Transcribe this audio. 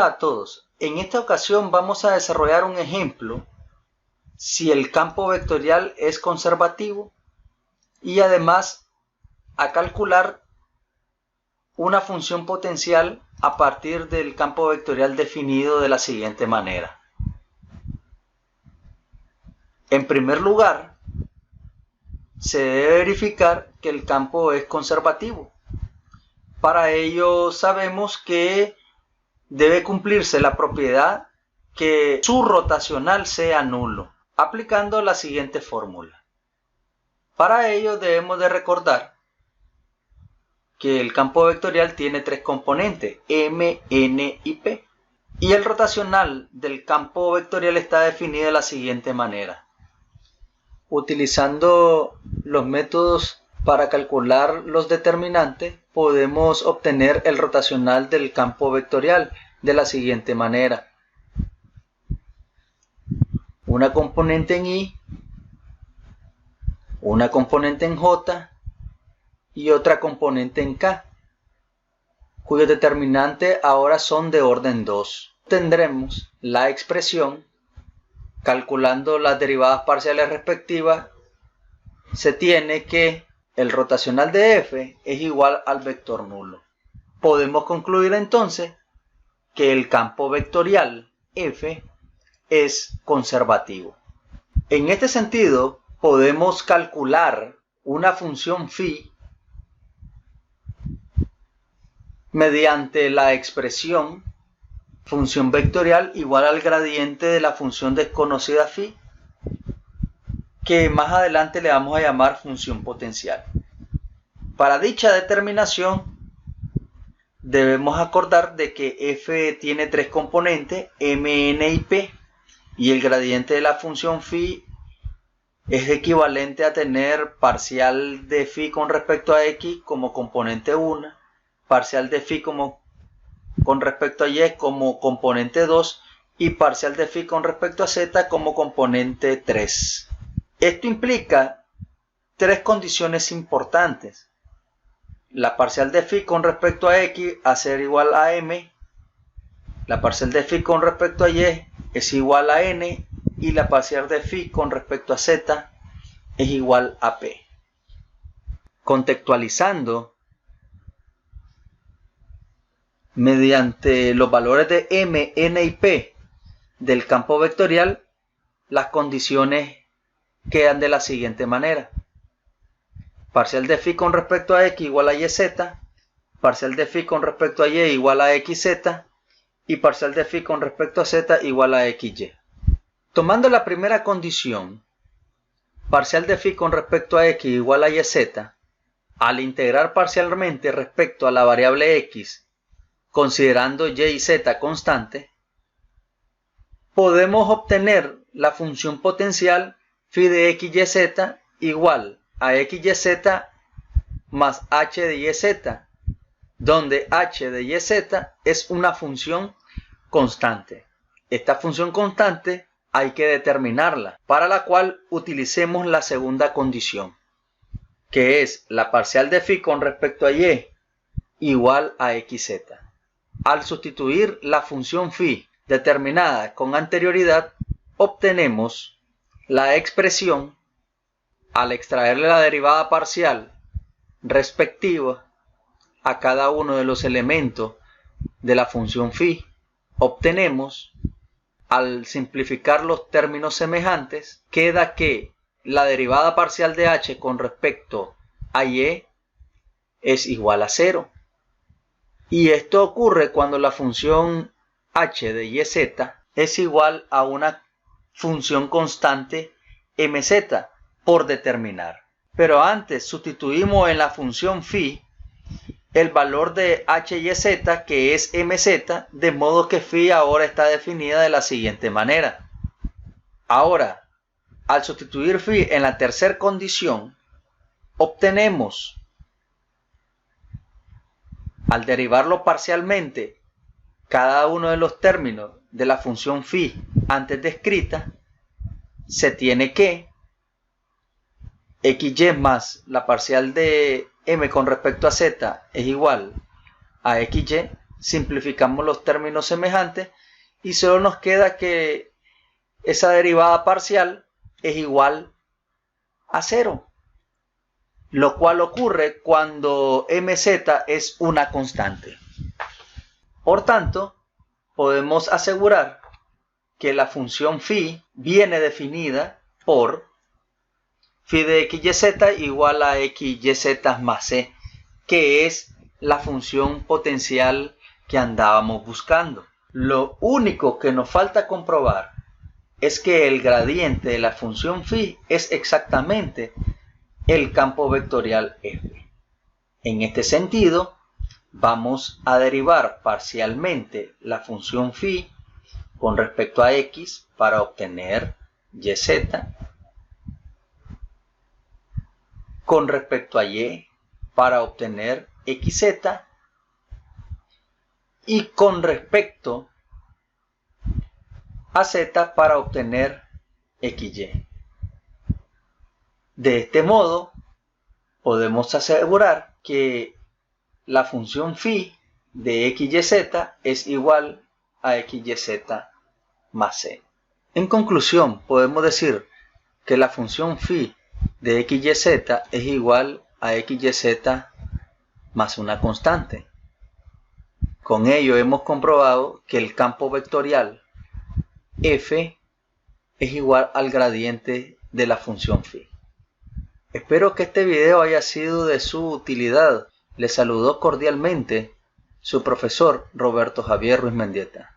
Hola a todos. En esta ocasión vamos a desarrollar un ejemplo si el campo vectorial es conservativo y además a calcular una función potencial a partir del campo vectorial definido de la siguiente manera. En primer lugar, se debe verificar que el campo es conservativo. Para ello sabemos que debe cumplirse la propiedad que su rotacional sea nulo, aplicando la siguiente fórmula. Para ello debemos de recordar que el campo vectorial tiene tres componentes, M, N y P. Y el rotacional del campo vectorial está definido de la siguiente manera. Utilizando los métodos para calcular los determinantes, podemos obtener el rotacional del campo vectorial de la siguiente manera. Una componente en I, una componente en J y otra componente en K, cuyos determinantes ahora son de orden 2. Tendremos la expresión, calculando las derivadas parciales respectivas, se tiene que el rotacional de F es igual al vector nulo. Podemos concluir entonces que el campo vectorial F es conservativo. En este sentido, podemos calcular una función phi mediante la expresión función vectorial igual al gradiente de la función desconocida phi, que más adelante le vamos a llamar función potencial. Para dicha determinación debemos acordar de que f tiene tres componentes, m, n y p, y el gradiente de la función phi es equivalente a tener parcial de phi con respecto a x como componente 1, parcial de phi con respecto a y como componente 2 y parcial de phi con respecto a z como componente 3. Esto implica tres condiciones importantes. La parcial de phi con respecto a x a ser igual a m, la parcial de phi con respecto a y es igual a n y la parcial de phi con respecto a z es igual a p. Contextualizando, mediante los valores de m, n y p del campo vectorial, las condiciones quedan de la siguiente manera. Parcial de phi con respecto a x igual a yz, parcial de phi con respecto a y igual a xz y parcial de phi con respecto a z igual a xy. Tomando la primera condición, parcial de phi con respecto a x igual a yz, al integrar parcialmente respecto a la variable x, considerando y y z constantes, podemos obtener la función potencial phi de x y z igual a x y z más h de y z, donde h de y z es una función constante. Esta función constante hay que determinarla, para la cual utilicemos la segunda condición, que es la parcial de phi con respecto a y igual a xz. Al sustituir la función phi determinada con anterioridad, obtenemos la expresión al extraerle la derivada parcial respectiva a cada uno de los elementos de la función phi. Obtenemos, al simplificar los términos semejantes, queda que la derivada parcial de h con respecto a y es igual a 0. Y esto ocurre cuando la función h de yz es igual a una función constante mz por determinar. Pero antes sustituimos en la función phi el valor de h y z, que es mz, de modo que phi ahora está definida de la siguiente manera. Ahora, al sustituir phi en la tercera condición, obtenemos, al derivarlo parcialmente, cada uno de los términos de la función phi antes descrita, se tiene que xy más la parcial de m con respecto a z es igual a xy, simplificamos los términos semejantes y solo nos queda que esa derivada parcial es igual a 0, lo cual ocurre cuando mz es una constante. Por tanto, podemos asegurar que la función phi viene definida por phi de xyz igual a xyz más c, que es la función potencial que andábamos buscando. Lo único que nos falta comprobar es que el gradiente de la función phi es exactamente el campo vectorial f. En este sentido, vamos a derivar parcialmente la función phi con respecto a x para obtener yz, con respecto a y para obtener xz y con respecto a z para obtener xy. De este modo, podemos asegurar que la función phi de xyz es igual a xyz más c. En conclusión, podemos decir que la función phi de xyz es igual a xyz más una constante. Con ello hemos comprobado que el campo vectorial f es igual al gradiente de la función phi. Espero que este video haya sido de su utilidad. Les saludó cordialmente su profesor Roberto Javier Ruiz Mendieta.